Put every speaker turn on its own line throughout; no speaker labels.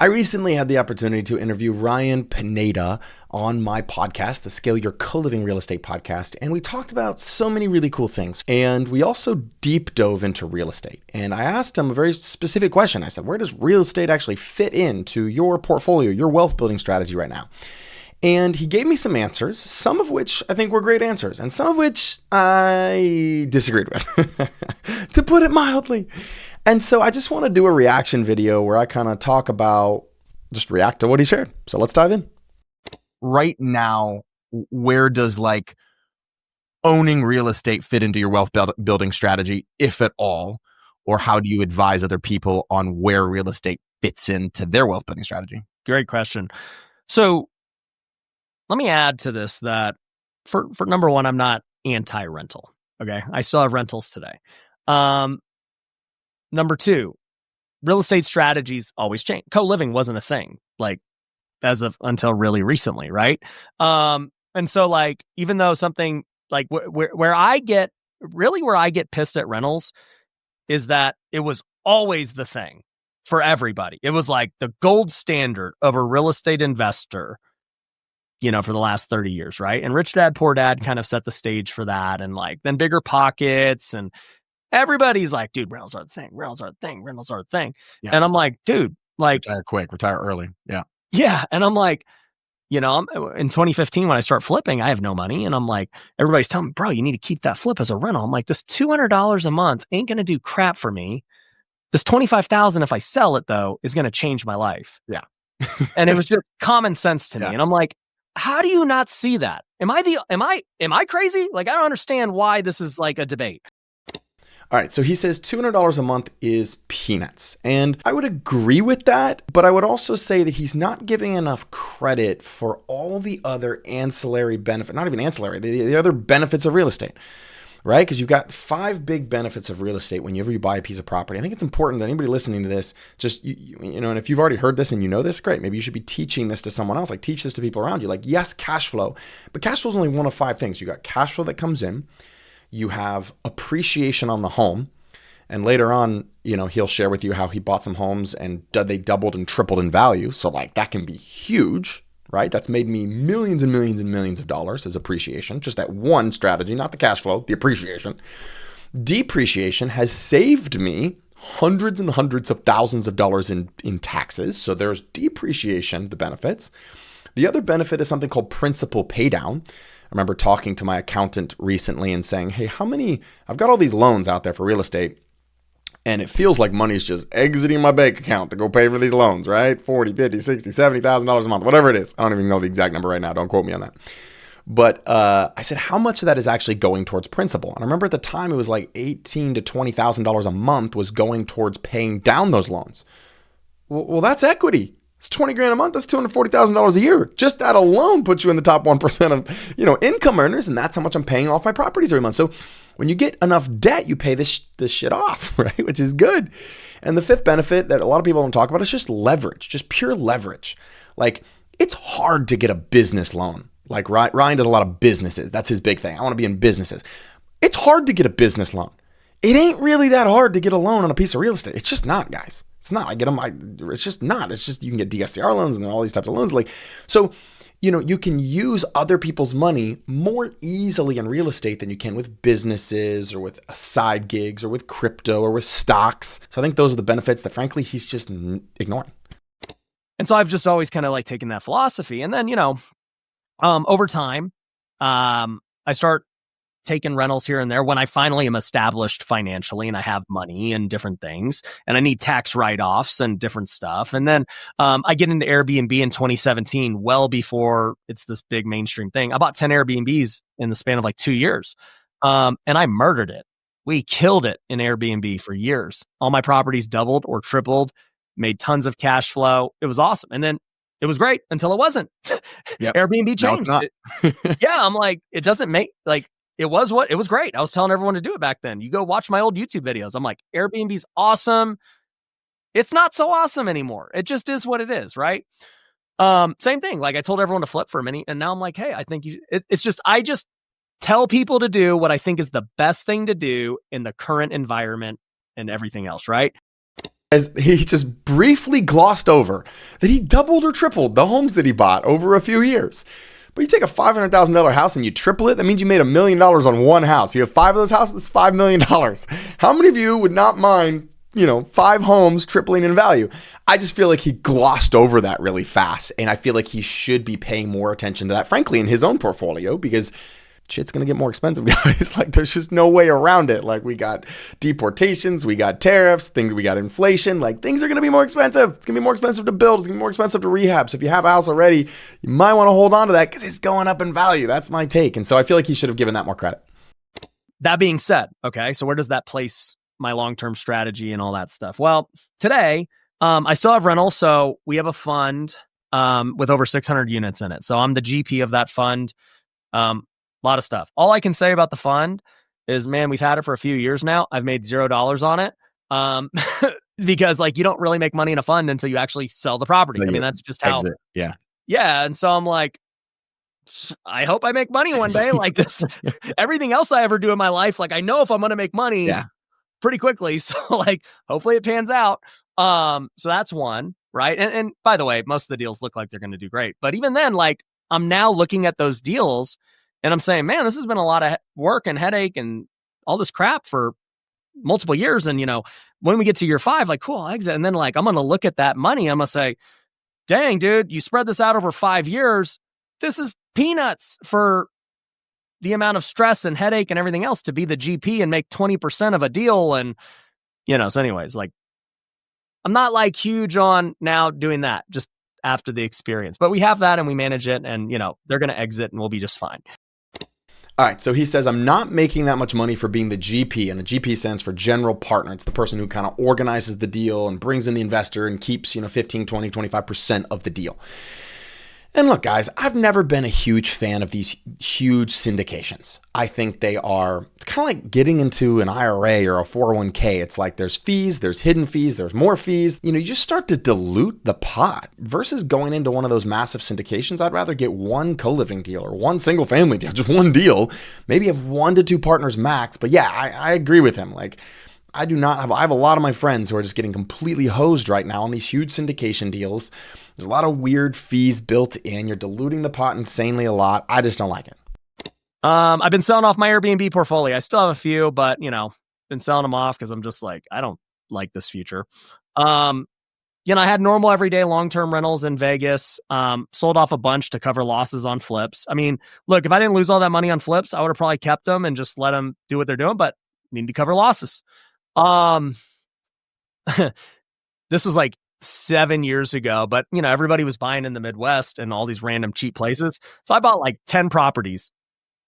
I recently had the opportunity to interview Ryan Pineda on my podcast, the Scale Your CoLiving Real Estate Podcast, and we talked about so many really cool things. And we also deep dove into real estate. And I asked him a very specific question. I said, where does real estate actually fit into your portfolio, your wealth building strategy right now? And he gave me some answers, some of which I think were great answers, and some of which I disagreed with, to put it mildly. And so I just want to do a reaction video where I kind of talk about, just react to what he shared. So let's dive in. Right now, where does like owning real estate fit into your wealth building strategy, if at all? Or how do you advise other people on where real estate fits into their wealth building strategy?
Great question. So let me add to this that for number one, I'm not anti-rental. Okay. I still have rentals today. Number two, real estate strategies always change. Co-living wasn't a thing, like as of until really recently, right? And so like, even though something like where I get pissed at rentals is that it was always the thing for everybody. It was like the gold standard of a real estate investor, for the last 30 years, right? And Rich Dad, Poor Dad kind of set the stage for that. And like, then Bigger Pockets and everybody's like, dude, rentals are the thing. Rentals are the thing. Rentals are the thing. Yeah. And I'm like, dude, like
retire quick, retire early. Yeah.
Yeah. And I'm like, I'm in 2015 when I start flipping, I have no money. And I'm like, everybody's telling me, bro, you need to keep that flip as a rental. I'm like, this $200 a month ain't going to do crap for me. This $25,000, if I sell it though, is going to change my life.
Yeah.
And it was just common sense to me. And I'm like, how do you not see that? Am I crazy? Like, I don't understand why this is like a debate.
All right, so he says $200 a month is peanuts. And I would agree with that, but I would also say that he's not giving enough credit for all the other ancillary benefits, not even ancillary, the other benefits of real estate, right? Because you've got 5 big benefits of real estate whenever you buy a piece of property. I think it's important that anybody listening to this, just, and if you've already heard this and you know this, great. Maybe you should be teaching this to someone else, like teach this to people around you. Like, yes, cash flow, but cash flow is only one of 5 things. You got cash flow that comes in. You have appreciation on the home. And later on, he'll share with you how he bought some homes and they doubled and tripled in value. So like that can be huge, right? That's made me millions and millions and millions of dollars as appreciation. Just that one strategy, not the cash flow, the appreciation. Depreciation has saved me hundreds and hundreds of thousands of dollars in taxes. So there's depreciation, the benefits. The other benefit is something called principal pay down. I remember talking to my accountant recently and saying, hey, I've got all these loans out there for real estate, and it feels like money's just exiting my bank account to go pay for these loans, right? $40, $50, $60, $70,000 a month, whatever it is. I don't even know the exact number right now. Don't quote me on that. But I said, how much of that is actually going towards principal? And I remember at the time it was like $18,000 to $20,000 a month was going towards paying down those loans. Well, that's equity. It's $20,000 a month. That's $240,000 a year. Just that alone puts you in the top 1% of, income earners. And that's how much I'm paying off my properties every month. So when you get enough debt, you pay this shit off, right? Which is good. And the 5th benefit that a lot of people don't talk about is just leverage, just pure leverage. Like, it's hard to get a business loan. Like Ryan does a lot of businesses. That's his big thing. I want to be in businesses. It's hard to get a business loan. It ain't really that hard to get a loan on a piece of real estate. It's just not, guys. It's not. I get them. It's just not. It's just, you can get DSCR loans and all these types of loans. Like, so, you can use other people's money more easily in real estate than you can with businesses or with side gigs or with crypto or with stocks. So I think those are the benefits that frankly, he's just ignoring.
And so I've just always kind of like taken that philosophy. And then, over time, I start taking rentals here and there when I finally am established financially and I have money and different things and I need tax write-offs and different stuff. And then I get into Airbnb in 2017, well before it's this big mainstream thing. I bought 10 Airbnbs in the span of like 2 years and I murdered it. We killed it in Airbnb for years. All my properties doubled or tripled, made tons of cash flow. It was awesome. And then it was great until it wasn't. Yep. Airbnb changed.
No, it's not.
Yeah, I'm like, it doesn't make like, it was great. I was telling everyone to do it back then. You go watch my old YouTube videos. I'm like, Airbnb's awesome. It's not so awesome anymore. It just is what it is, right? Same thing. Like I told everyone to flip for a minute, and now I'm like, hey, I think I just tell people to do what I think is the best thing to do in the current environment and everything else, right?
As he just briefly glossed over that he doubled or tripled the homes that he bought over a few years. But you take a $500,000 house and you triple it, that means you made $1 million on one house. You have 5 of those houses, $5 million. How many of you would not mind, 5 homes tripling in value? I just feel like he glossed over that really fast. And I feel like he should be paying more attention to that, frankly, in his own portfolio, because shit's going to get more expensive, guys. Like, there's just no way around it. Like, we got deportations, we got tariffs, we got inflation. Like, things are going to be more expensive. It's going to be more expensive to build. It's going to be more expensive to rehab. So if you have a house already, you might want to hold on to that because it's going up in value. That's my take. And so I feel like he should have given that more credit.
That being said, okay, so where does that place my long-term strategy and all that stuff? Well, today, I still have rentals. So we have a fund with over 600 units in it. So I'm the GP of that fund. A lot of stuff. All I can say about the fund is, man, we've had it for a few years now. I've made $0 on it. Because you don't really make money in a fund until you actually sell the property.
So
I mean, that's just how.
Exit. Yeah.
Yeah. And so I'm like, I hope I make money one day. Like this, everything else I ever do in my life, I know if I'm going to make money pretty quickly. So hopefully it pans out. So that's one, right? And by the way, most of the deals look like they're going to do great. But even then, I'm now looking at those deals and I'm saying, man, this has been a lot of work and headache and all this crap for multiple years. And, when we get to year 5, cool, I'll exit. And then I'm going to look at that money. I'm going to say, dang, dude, you spread this out over 5 years. This is peanuts for the amount of stress and headache and everything else to be the GP and make 20% of a deal. And, so anyways, I'm not huge on now doing that just after the experience, but we have that and we manage it and, they're going to exit and we'll be just fine.
All right, so he says, I'm not making that much money for being the GP, and a GP stands for general partner. It's the person who kind of organizes the deal and brings in the investor and keeps, 15, 20, 25% of the deal. And look, guys, I've never been a huge fan of these huge syndications. I think it's kind of like getting into an IRA or a 401k. It's there's fees, there's hidden fees, there's more fees. You just start to dilute the pot versus going into one of those massive syndications. I'd rather get one co-living deal or one single family deal, just one deal, maybe have 1 to 2 partners max. But yeah, I agree with him. I have a lot of my friends who are just getting completely hosed right now on these huge syndication deals. There's a lot of weird fees built in. You're diluting the pot insanely a lot. I just don't like it.
I've been selling off my Airbnb portfolio. I still have a few, but been selling them off because I'm just I don't like this future. I had normal everyday long-term rentals in Vegas, sold off a bunch to cover losses on flips. I mean, look, if I didn't lose all that money on flips, I would have probably kept them and just let them do what they're doing, but need to cover losses. This was 7 years ago, but everybody was buying in the Midwest and all these random cheap places. So I bought 10 properties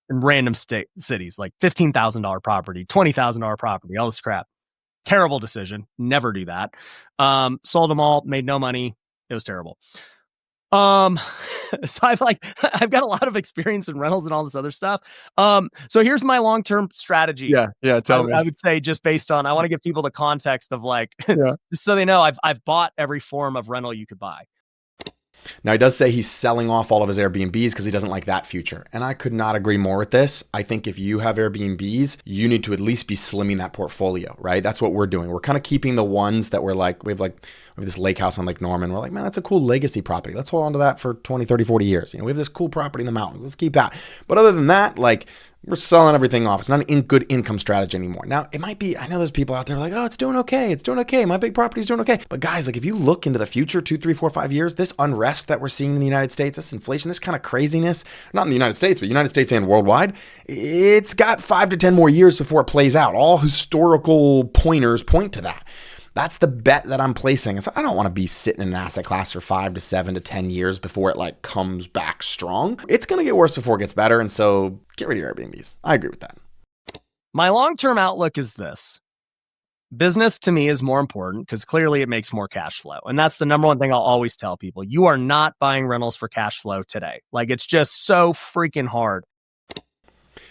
in random cities, $15,000 property, $20,000 property, all this crap. Terrible decision. Never do that. Sold them all, made no money. It was terrible. So I've got a lot of experience in rentals and all this other stuff. So here's my long-term strategy.
Yeah. Tell me.
I would say just based on, I want to give people the context of just so they know I've bought every form of rental you could buy.
Now, he does say he's selling off all of his Airbnbs because he doesn't like that future. And I could not agree more with this. I think if you have Airbnbs, you need to at least be slimming that portfolio, right? That's what we're doing. We're kind of keeping the ones that we're we have this lake house on Lake Norman. We're man, that's a cool legacy property. Let's hold on to that for 20, 30, 40 years. We have this cool property in the mountains. Let's keep that. But other than that, we're selling everything off. It's not a good income strategy anymore. Now, it might be, I know there's people out there oh, it's doing okay. It's doing okay. My big property's doing okay. But guys, if you look into the future, 2, 3, 4, 5 years, this unrest that we're seeing in the United States, this inflation, this kind of craziness, not in the United States, but United States and worldwide, it's got 5 to 10 more years before it plays out. All historical pointers point to that. That's the bet that I'm placing. So I don't want to be sitting in an asset class for 5 to 7 to 10 years before it comes back strong. It's going to get worse before it gets better. And so get rid of your Airbnbs. I agree with that.
My long-term outlook is this. Business to me is more important because clearly it makes more cash flow. And that's the number one thing I'll always tell people. You are not buying rentals for cash flow today. It's just so freaking hard.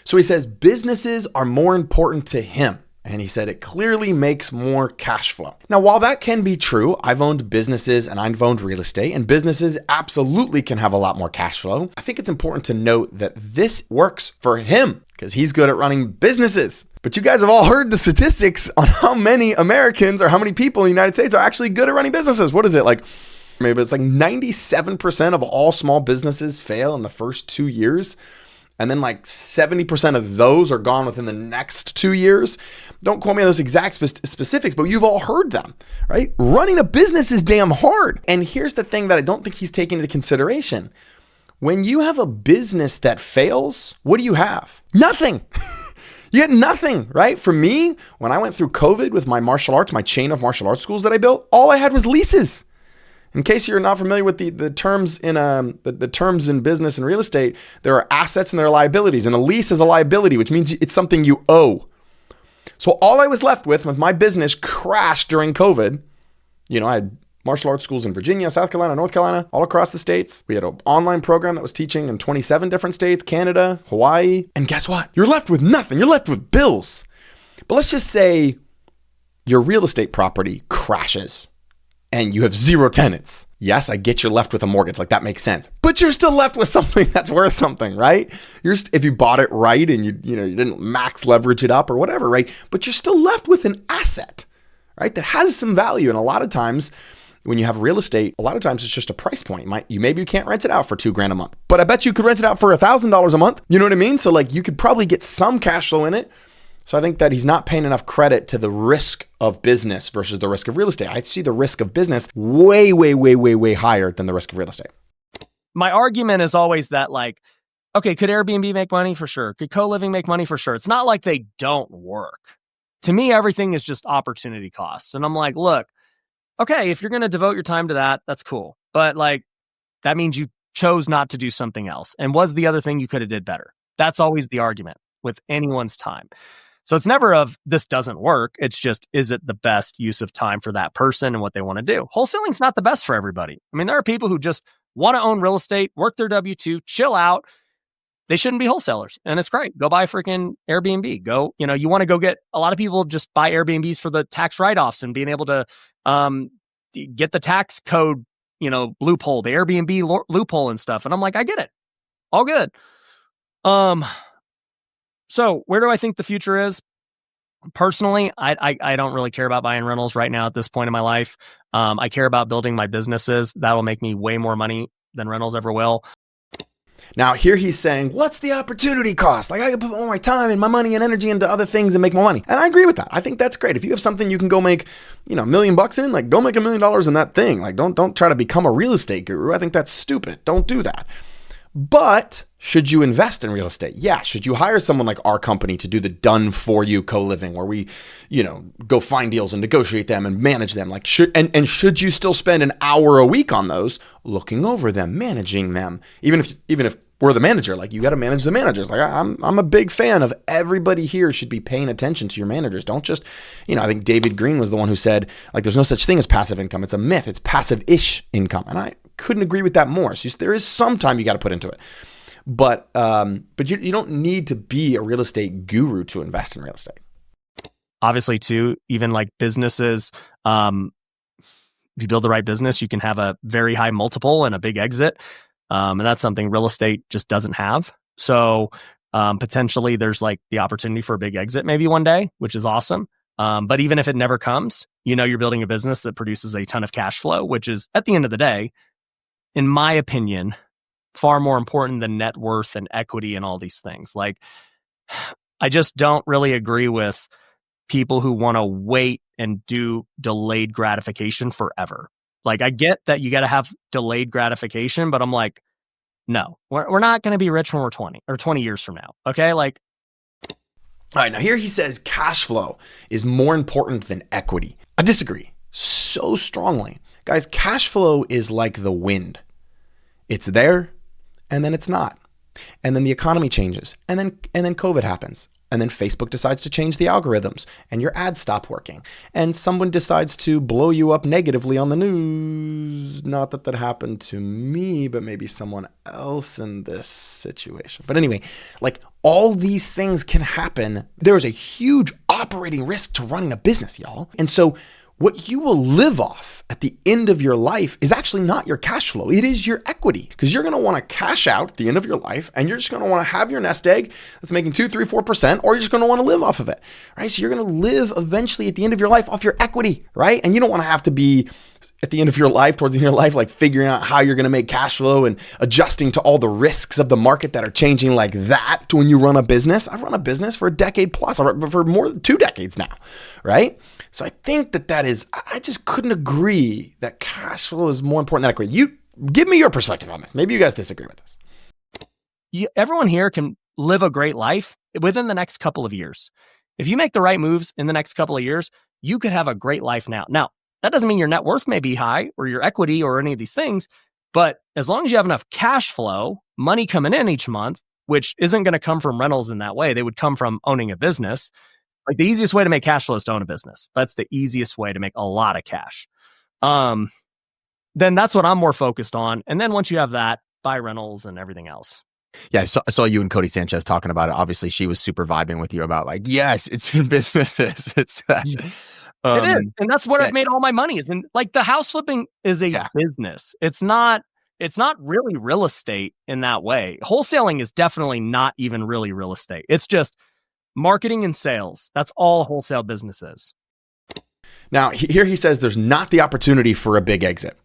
So he says businesses are more important to him. And he said it clearly makes more cash flow. Now, while that can be true, I've owned businesses and I've owned real estate, and businesses absolutely can have a lot more cash flow. I think it's important to note that this works for him because he's good at running businesses. But you guys have all heard the statistics on how many Americans or how many people in the United States are actually good at running businesses. What is it? Like, maybe it's like 97% of all small businesses fail in the first 2 years. And then like 70% of those are gone within the next 2 years. Don't quote me on those exact specifics, but you've all heard them, right? Running a business is damn hard. And here's the thing that I don't think he's taking into consideration. When you have a business that fails, what do you have? Nothing. You get nothing, right? For me, when I went through COVID with my martial arts, my chain of martial arts schools that I built, all I had was leases. In case you're not familiar with the terms in the terms in business and real estate, there are assets and there are liabilities. And a lease is a liability, which means it's something you owe. So all I was left with my business crashed during COVID. You know, I had martial arts schools in Virginia, South Carolina, North Carolina, all across the states. We had an online program that was teaching in 27 different states, Canada, Hawaii. And guess what? You're left with nothing. You're left with bills. But let's just say your real estate property crashes and you have 0 tenants. Yes, I get you're left with a mortgage. Like, that makes sense. But you're still left with something that's worth something, right? If you bought it right and you didn't max leverage it up or whatever, right? But you're still left with an asset, right? That has some value. And a lot of times when you have real estate, a lot of times it's just a price point. Maybe you can't rent it out for $2,000 a month, but I bet you could rent it out for $1,000 a month. You know what I mean? So like, you could probably get some cash flow in it. So I think that he's not paying enough credit to the risk of business versus the risk of real estate. I see the risk of business way, way, way, way, way higher than the risk of real estate.
My argument is always that, like, okay, could Airbnb make money? For sure. Could CoLiving make money? For sure. It's not like they don't work. To me, everything is just opportunity costs. And I'm like, look, okay, if you're going to devote your time to that, that's cool. But like, that means you chose not to do something else. And was the other thing you could have did better? That's always the argument with anyone's time. So it's never of this doesn't work. It's just, is it the best use of time for that person and what they want to do? Wholesaling's not the best for everybody. I mean, there are people who just want to own real estate, work their W-2, chill out. They shouldn't be wholesalers. And it's great. Go buy freaking Airbnb. You want to go get, a lot of people just buy Airbnbs for the tax write-offs and being able to get the tax code, loophole, the Airbnb loophole and stuff. And I'm like, I get it. All good. So where do I think the future is? Personally, I don't really care about buying rentals right now at this point in my life. I care about building my businesses. That will make me way more money than rentals ever will.
Now here he's saying, what's the opportunity cost? Like, I can put all my time and my money and energy into other things and make more money. And I agree with that. I think that's great. If you have something you can go make, $1 million in, like, go make $1 million in that thing. Like, don't try to become a real estate guru. I think that's stupid. Don't do that. But should you invest in real estate? Yeah. Should you hire someone like our company to do the done for you CoLiving, where we, go find deals and negotiate them and manage them? Like, should you still spend an hour a week on those, looking over them, managing them? Even if we're the manager, like, you got to manage the managers. Like, I'm a big fan of everybody here should be paying attention to your managers. Don't just, I think David Green was the one who said, like, there's no such thing as passive income. It's a myth. It's passive-ish income. And I couldn't agree with that more. So there is some time you got to put into it. But you don't need to be a real estate guru to invest in real estate.
Obviously, too, even like businesses, if you build the right business, you can have a very high multiple and a big exit. And that's something real estate just doesn't have. So potentially there's like the opportunity for a big exit maybe one day, which is awesome. But even if it never comes, you're building a business that produces a ton of cash flow, which is, at the end of the day, in my opinion, far more important than net worth and equity and all these things. Like, I just don't really agree with people who want to wait and do delayed gratification forever. Like, I get that you got to have delayed gratification, but I'm like, no, we're not going to be rich when we're 20 or 20 years from now. Okay. Like,
all right. Now here he says cash flow is more important than equity. I disagree so strongly. Guys, cash flow is like the wind. It's there and then it's not. And then the economy changes and then COVID happens. And then Facebook decides to change the algorithms and your ads stop working. And someone decides to blow you up negatively on the news. Not that happened to me, but maybe someone else in this situation. But anyway, like, all these things can happen. There is a huge operating risk to running a business, y'all. And so What you will live off at the end of your life is actually not your cash flow. It is your equity, because you're going to want to cash out at the end of your life, and you're just going to want to have your nest egg that's making 2, 3, 4%, or you're just going to want to live off of it, right? So you're going to live eventually at the end of your life off your equity, right? And you don't want to have to be at the end of your life, towards the end of your life, like figuring out how you're going to make cash flow and adjusting to all the risks of the market that are changing like that to when you run a business. I've run a business for a decade plus, for more than 2 decades now, right? So I think that is, I just couldn't agree that cash flow is more important than equity. You give me your perspective on this. Maybe you guys disagree with this.
Everyone here can live a great life within the next couple of years. If you make the right moves in the next couple of years, you could have a great life now. Now, that doesn't mean your net worth may be high or your equity or any of these things, but as long as you have enough cash flow, money coming in each month, which isn't going to come from rentals in that way, they would come from owning a business. Like the easiest way to make cash flow is to own a business. That's the easiest way to make a lot of cash. Then that's what I'm more focused on. And then once you have that, buy rentals and everything else.
Yeah, I saw you and Cody Sanchez talking about it. Obviously, she was super vibing with you about like, yes, it's in businesses. It's that.
It is. And that's what I've made all my money is. And like the house flipping is a business. It's not really real estate in that way. Wholesaling is definitely not even really real estate. It's just marketing and sales. That's all wholesale business is.
Now, here he says there's not the opportunity for a big exit.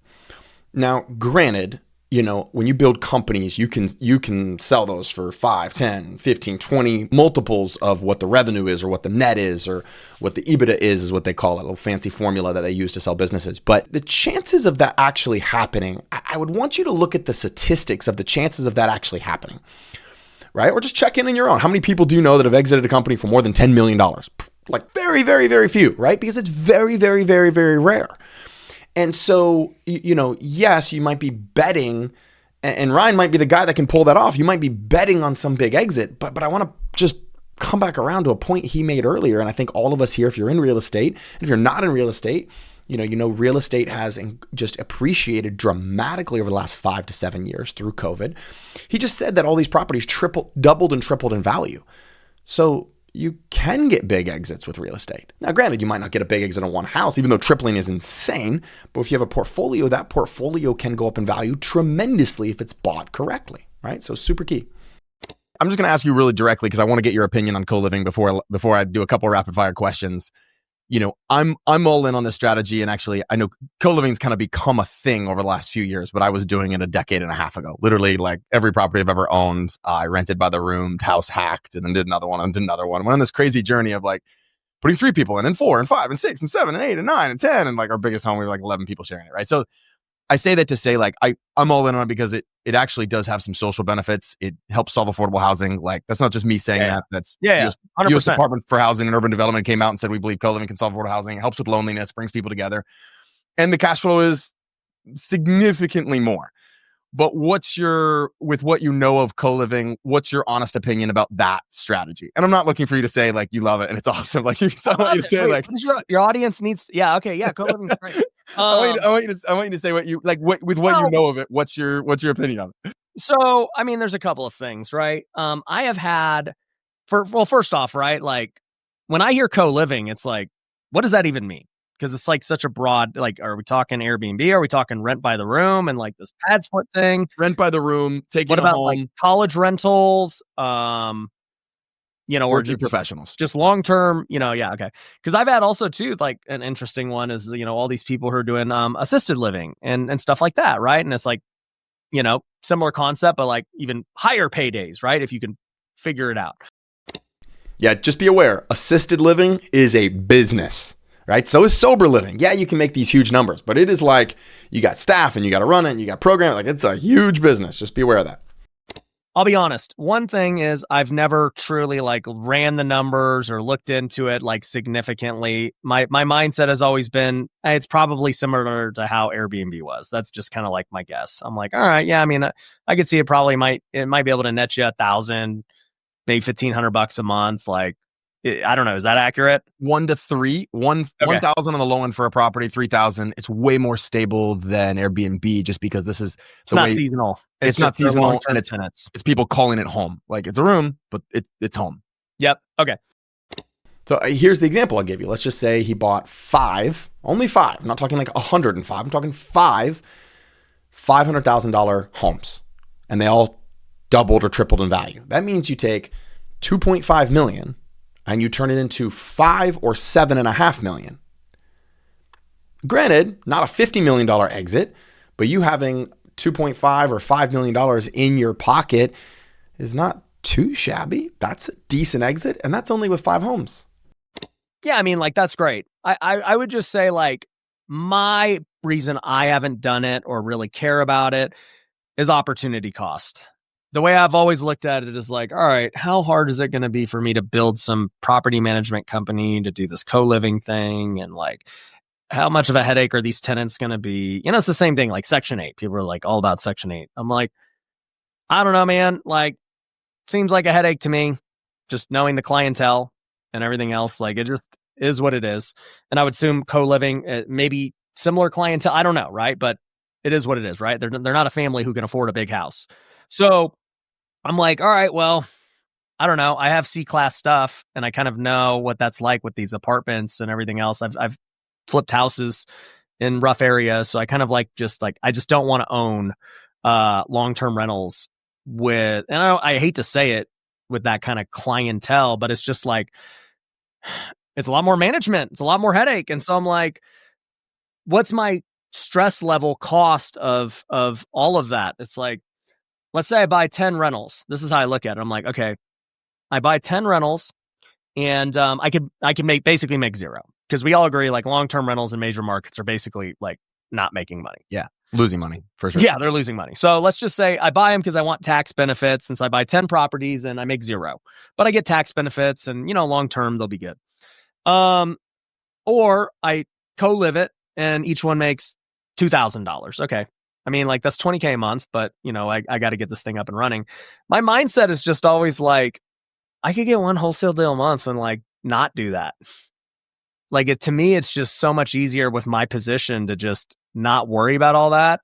Now, granted, when you build companies, you can sell those for 5, 10, 15, 20 multiples of what the revenue is or what the net is or what the EBITDA is what they call it, a little fancy formula that they use to sell businesses. But the chances of that actually happening, I would want you to look at the statistics of the chances of that actually happening, right? Or just check in your own. How many people do you know that have exited a company for more than $10 million? Like very, very, very few, right? Because it's very, very, very, very rare. And so, yes, you might be betting, and Ryan might be the guy that can pull that off. You might be betting on some big exit, but I want to just come back around to a point he made earlier. And I think all of us here, if you're in real estate, and if you're not in real estate, real estate has just appreciated dramatically over the last 5 to 7 years through COVID. He just said that all these properties doubled and tripled in value. So you can get big exits with real estate. Now, granted, you might not get a big exit on one house, even though tripling is insane. But if you have a portfolio, that portfolio can go up in value tremendously if it's bought correctly, right? So super key.
I'm just going to ask you really directly because I want to get your opinion on CoLiving before I do a couple of rapid fire questions. I'm all in on this strategy, and actually, I know CoLiving's kind of become a thing over the last few years, but I was doing it a decade and a half ago. Literally, like every property I've ever owned, I rented by the room, house hacked, and then did another one, and did another one. Went on this crazy journey of like putting 3 people in, and 4, and 5, and 6, and 7, and 8, and 9, and 10, and like our biggest home, we were like 11 people sharing it, right? So I say that to say like I'm all in on it because it actually does have some social benefits. It helps solve affordable housing. Like that's not just me saying that. That's
100%.
U.S. Department for Housing and Urban Development came out and said we believe CoLiving can solve affordable housing. It helps with loneliness, brings people together, and the cash flow is significantly more. But with what you know of CoLiving, what's your honest opinion about that strategy? And I'm not looking for you to say like you love it and it's awesome. Like I want you to say like
your audience needs. CoLiving's great.
I want you to say what you like. With what you know of it, what's your opinion on it?
So I mean, there's a couple of things, right? I have had first off, right? Like when I hear CoLiving, it's like, what does that even mean? Because it's like such a broad, like, are we talking Airbnb? Are we talking rent by the room and like this pad split thing?
Rent by the room, taking
what about
home.
Like college rentals? Or
just professionals,
just long term. Okay. Because I've had also too, like an interesting one is all these people who are doing assisted living and stuff like that, right? And it's like similar concept, but like even higher paydays, right? If you can figure it out.
Yeah, just be aware, assisted living is a business. Right? So is sober living. Yeah, you can make these huge numbers, but it is like you got staff and you got to run it and you got program. Like it's a huge business. Just be aware of that.
I'll be honest. One thing is I've never truly like ran the numbers or looked into it like significantly. My mindset has always been it's probably similar to how Airbnb was. That's just kind of like my guess. I'm like, all right, yeah. I mean, I could see it might be able to net you $1,000, maybe $1,500 a month. Like. I don't know. Is that accurate?
1 to 3, 1,000 on the low end for a property, 3,000. It's way more stable than Airbnb just because this is
it's not seasonal.
It's not seasonal, and it's people calling it home. Like it's a room, but it's home.
Yep. Okay.
So here's the example I'll give you. Let's just say he bought only five. I'm not talking like 105. I'm talking five $500,000 homes, and they all doubled or tripled in value. That means you take 2.5 million and you turn it into 5 or 7.5 million. Granted, not a $50 million exit, but you having 2.5 or $5 million in your pocket is not too shabby. That's a decent exit, and that's only with 5 homes.
Yeah, I mean, like, that's great. I would just say, like, my reason I haven't done it or really care about it is opportunity cost. The way I've always looked at it is like, all right, how hard is it going to be for me to build some property management company to do this co-living thing? And like, how much of a headache are these tenants going to be? You know, it's the same thing like Section 8. People are like all about Section 8. I'm like, I don't know, man. Like, seems like a headache to me, just knowing the clientele and everything else. Like, it just is what it is. And I would assume co-living, maybe similar clientele. I don't know, right? But it is what it is, right? They're not a family who can afford a big house. So I'm like, all right, well, I don't know. I have C-class stuff, and I kind of know what that's like with these apartments and everything else. I've flipped houses in rough areas, so I kind of like I just don't want to own long-term rentals with, and I hate to say it, with that kind of clientele, but it's just like, it's a lot more management, it's a lot more headache, and so I'm like, what's my stress level cost of all of that? It's like, let's say I buy 10 rentals. This is how I look at it. I'm like, okay, I buy 10 rentals, and I could basically make zero, because we all agree like long-term rentals in major markets are basically like not making money.
Yeah, losing money for sure.
Yeah, they're losing money. So let's just say I buy them because I want tax benefits, since I buy 10 properties and I make zero, but I get tax benefits, and long-term they'll be good. Or I co-live it and each one makes $2,000. Okay. I mean, like, that's $20K a month, but I got to get this thing up and running. My mindset is just always like, I could get one wholesale deal a month and like not do that. Like, to me, it's just so much easier with my position to just not worry about all that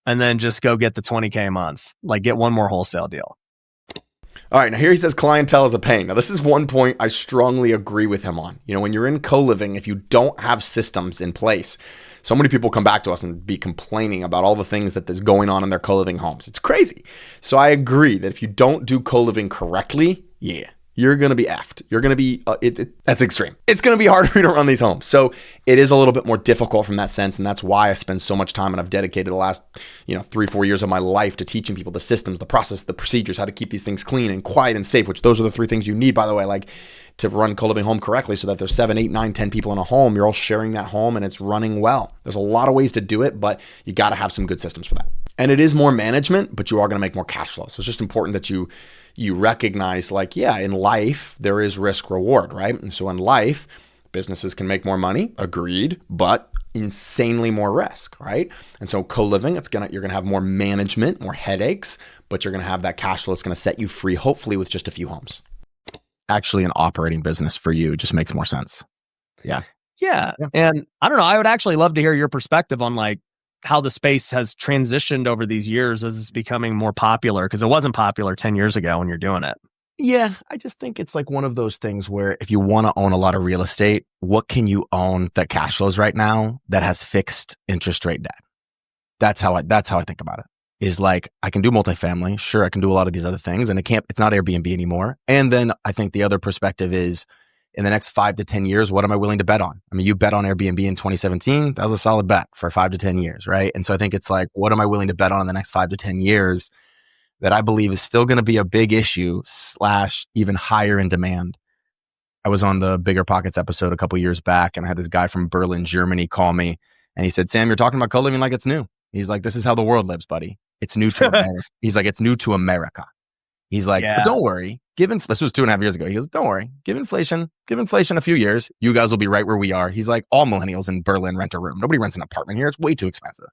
and then just go get the $20K a month, like get one more wholesale deal.
All right, now here he says clientele is a pain. Now, this is one point I strongly agree with him on. When you're in co-living, if you don't have systems in place, so many people come back to us and be complaining about all the things that is going on in their co-living homes. It's crazy. So I agree that if you don't do co-living correctly, you're going to be effed. You're going to be, that's extreme. It's going to be hard for you to run these homes. So it is a little bit more difficult from that sense. And that's why I spend so much time, and I've dedicated the last, 3-4 years of my life to teaching people the systems, the process, the procedures, how to keep these things clean and quiet and safe, which those are the 3 things you need, by the way, like to run co-living home correctly, so that there's 7, 8, 9, 10 people in a home. You're all sharing that home and it's running well. There's a lot of ways to do it, but you got to have some good systems for that. And it is more management, but you are going to make more cash flow. So it's just important that you recognize, like, in life, there is risk reward, right? And so in life, businesses can make more money, agreed, but insanely more risk, right? And so co-living, you're going to have more management, more headaches, but you're going to have that cash flow. It's going to set you free, hopefully with just a few homes.
Actually, an operating business for you just makes more sense. Yeah.
And I don't know, I would actually love to hear your perspective on like how the space has transitioned over these years as it's becoming more popular, because it wasn't popular 10 years ago when you're doing it.
Yeah, I just think it's like one of those things where if you want to own a lot of real estate, what can you own that cash flows right now that has fixed interest rate debt? That's how I think about it. Is like, I can do multifamily. Sure, I can do a lot of these other things, and it's not Airbnb anymore. And then I think the other perspective is, in the next 5 to 10 years, what am I willing to bet on? I mean, you bet on Airbnb in 2017. That was a solid bet for 5 to 10 years, right? And so I think it's like, what am I willing to bet on in the next 5 to 10 years that I believe is still going to be a big issue / even higher in demand? I was on the Bigger Pockets episode a couple years back, and I had this guy from Berlin, Germany call me, and he said, Sam, you're talking about co-living like it's new. He's like, this is how the world lives, buddy. It's new to America. He's like, it's new to America. He's like, but don't worry. This was 2.5 years ago. He goes, don't worry. Give inflation a few years. You guys will be right where we are. He's like, all millennials in Berlin rent a room. Nobody rents an apartment here. It's way too expensive.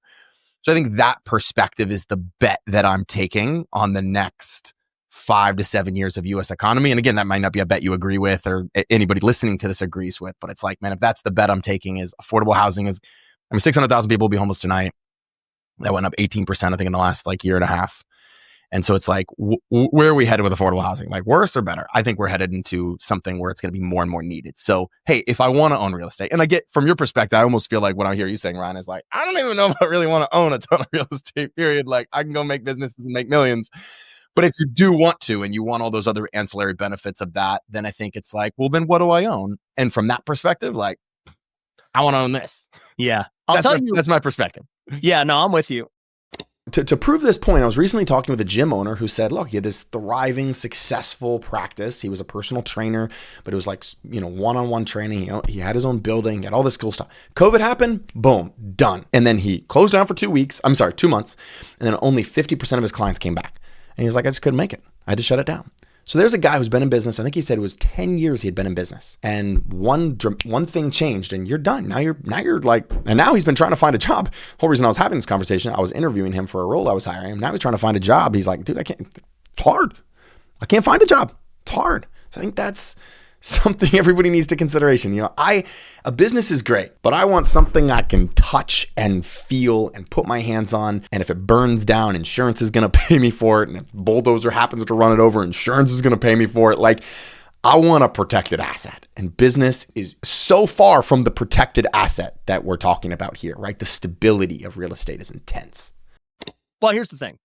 So I think that perspective is the bet that I'm taking on the next 5 to 7 years of U.S. economy. And again, that might not be a bet you agree with or anybody listening to this agrees with, but it's like, man, if that's the bet I'm taking, is affordable housing 600,000 people will be homeless tonight. That went up 18%, I think, in the last year and a half. And so it's like, where are we headed with affordable housing? Like worse or better? I think we're headed into something where it's going to be more and more needed. So, hey, if I want to own real estate, and I get from your perspective, I almost feel like what I hear you saying, Ryan, is like, I don't even know if I really want to own a ton of real estate, period. Like I can go make businesses and make millions. But if you do want to, and you want all those other ancillary benefits of that, then I think it's like, well, then what do I own? And from that perspective, like, I want to own this.
Yeah.
That's my perspective.
Yeah, no, I'm with you.
To prove this point, I was recently talking with a gym owner who said, look, he had this thriving, successful practice. He was a personal trainer, but it was like, one-on-one training. He had his own building, he had all this cool stuff. COVID happened, boom, done. And then he closed down for 2 months. And then only 50% of his clients came back. And he was like, I just couldn't make it. I had to shut it down. So there's a guy who's been in business. I think he said it was 10 years he had been in business, and one thing changed, and you're done. Now you're like, and now he's been trying to find a job. The whole reason I was having this conversation, I was interviewing him for a role I was hiring him. Now he's trying to find a job. He's like, dude, it's hard. I can't find a job. It's hard. So I think that's something everybody needs to consideration. A business is great, but I want something I can touch and feel and put my hands on. And if it burns down, insurance is going to pay me for it. And if bulldozer happens to run it over, insurance is going to pay me for it. Like, I want a protected asset, and business is so far from the protected asset that we're talking about here, right? The stability of real estate is intense.
Well, here's the thing.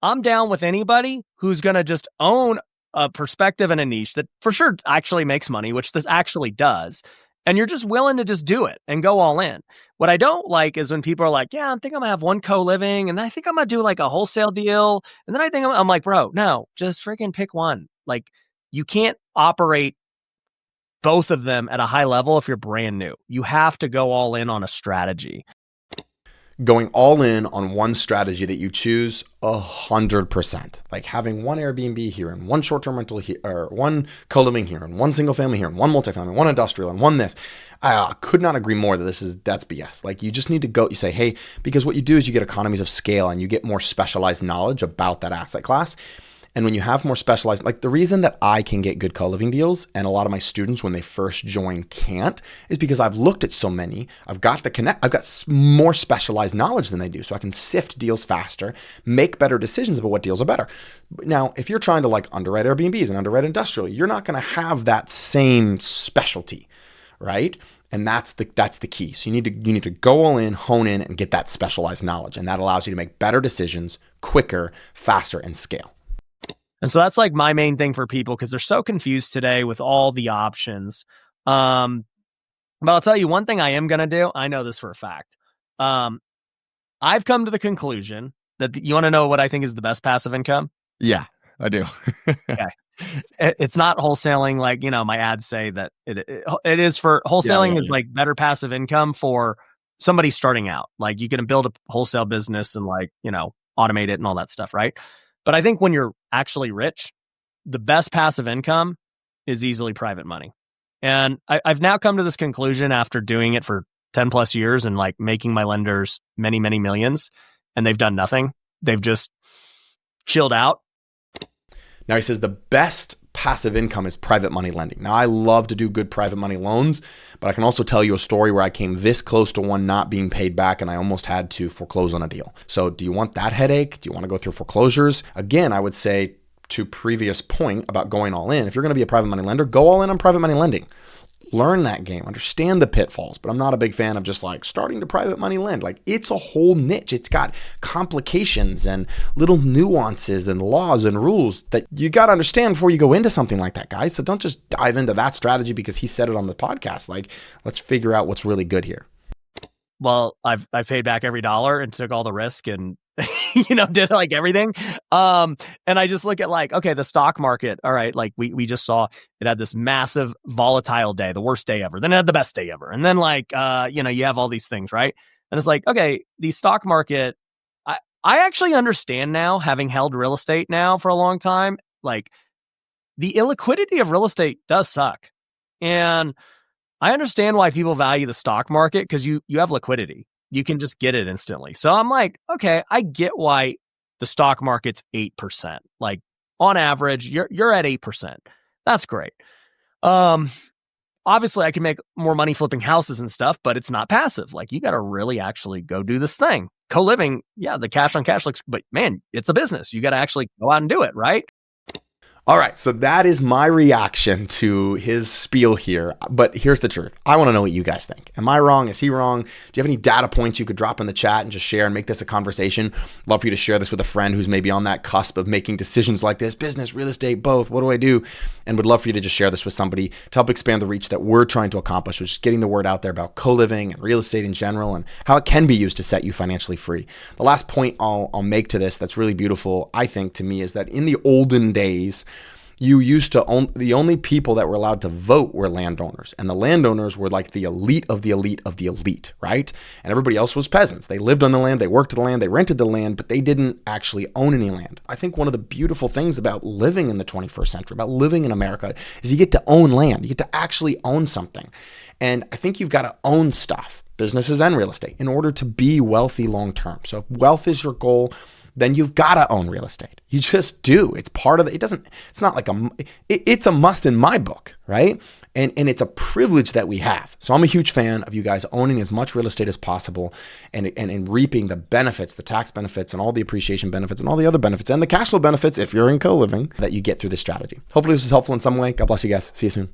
I'm down with anybody who's going to just own a perspective and a niche that for sure actually makes money, which this actually does. And you're just willing to just do it and go all in. What I don't like is when people are like, yeah, I think I'm gonna have one co-living, and I think I'm gonna do like a wholesale deal. And then I think I'm like, bro, no, just freaking pick one. Like, you can't operate both of them at a high level if you're brand new. You have to go all in on a strategy.
Going all in on one strategy that you choose 100%, like having one Airbnb here and one short-term rental here, or one co-living here and one single family here and one multifamily, one industrial and one this. I could not agree more that that's BS. Like, you just need to go, you say, hey, because what you do is you get economies of scale and you get more specialized knowledge about that asset class. And when you have more specialized, like the reason that I can get good co-living deals and a lot of my students when they first join can't is because I've looked at so many, I've got more specialized knowledge than they do. So I can sift deals faster, make better decisions about what deals are better. Now, if you're trying to like underwrite Airbnbs and underwrite industrial, you're not going to have that same specialty, right? And that's the key. So you need to go all in, hone in, and get that specialized knowledge. And that allows you to make better decisions quicker, faster, and scale.
And so that's like my main thing for people, because they're so confused today with all the options. But I'll tell you one thing I am going to do. I know this for a fact. I've come to the conclusion that you want to know what I think is the best passive income?
Yeah, I do.
Okay. It's not wholesaling. Like, my ads say that it is for wholesaling is like better passive income for somebody starting out. Like, you can build a wholesale business and automate it and all that stuff. Right. But I think when you're actually rich, the best passive income is easily private money. And I've now come to this conclusion after doing it for 10 plus years and like making my lenders many, many millions, and they've done nothing. They've just chilled out.
Now he says the best passive income is private money lending. Now I love to do good private money loans, but I can also tell you a story where I came this close to one not being paid back and I almost had to foreclose on a deal. So do you want that headache? Do you want to go through foreclosures? Again, I would say to previous point about going all in, if you're going to be a private money lender, go all in on private money lending. Learn that game, understand the pitfalls, but I'm not a big fan of just like starting to private money lend. Like, it's a whole niche. It's got complications and little nuances and laws and rules that you got to understand before you go into something like that, guys. So don't just dive into that strategy because he said it on the podcast. Like, let's figure out what's really good here.
Well, I've paid back every dollar and took all the risk and did like everything. And I just look at like, okay, the stock market. All right. Like we just saw it had this massive volatile day, the worst day ever. Then it had the best day ever. And then like, you have all these things, right? And it's like, okay, the stock market, I actually understand now, having held real estate now for a long time, like the illiquidity of real estate does suck. And I understand why people value the stock market, because you have liquidity. You can just get it instantly. So I'm like, okay, I get why the stock market's 8%. Like on average, you're at 8%. That's great. On obviously I can make more money flipping houses and stuff, but it's not passive. Like, you got to really actually go do this thing. Co-living, yeah, the cash on cash looks, but man, it's a business. You got to actually go out and do it, right?
All right, so that is my reaction to his spiel here. But here's the truth. I want to know what you guys think. Am I wrong? Is he wrong? Do you have any data points you could drop in the chat and just share and make this a conversation? Love for you to share this with a friend who's maybe on that cusp of making decisions like this, business, real estate, both. What do I do? And would love for you to just share this with somebody to help expand the reach that we're trying to accomplish, which is getting the word out there about co-living and real estate in general and how it can be used to set you financially free. The last point I'll make to this that's really beautiful, I think, to me, is that in the olden days, you used to own, the only people that were allowed to vote were landowners, and the landowners were like the elite of the elite of the elite, right? And everybody else was peasants. They lived on the land, they worked the land, they rented the land, but they didn't actually own any land. I think one of the beautiful things about living in the 21st century, about living in America, is you get to own land. You get to actually own something. And I think you've got to own stuff, businesses and real estate, in order to be wealthy long term. So if wealth is your goal, then you've got to own real estate. You just do. It's part of the, it's not like it's a must in my book, right? And it's a privilege that we have. So I'm a huge fan of you guys owning as much real estate as possible and reaping the benefits, the tax benefits and all the appreciation benefits and all the other benefits and the cash flow benefits if you're in co-living that you get through this strategy. Hopefully this was helpful in some way. God bless you guys. See you soon.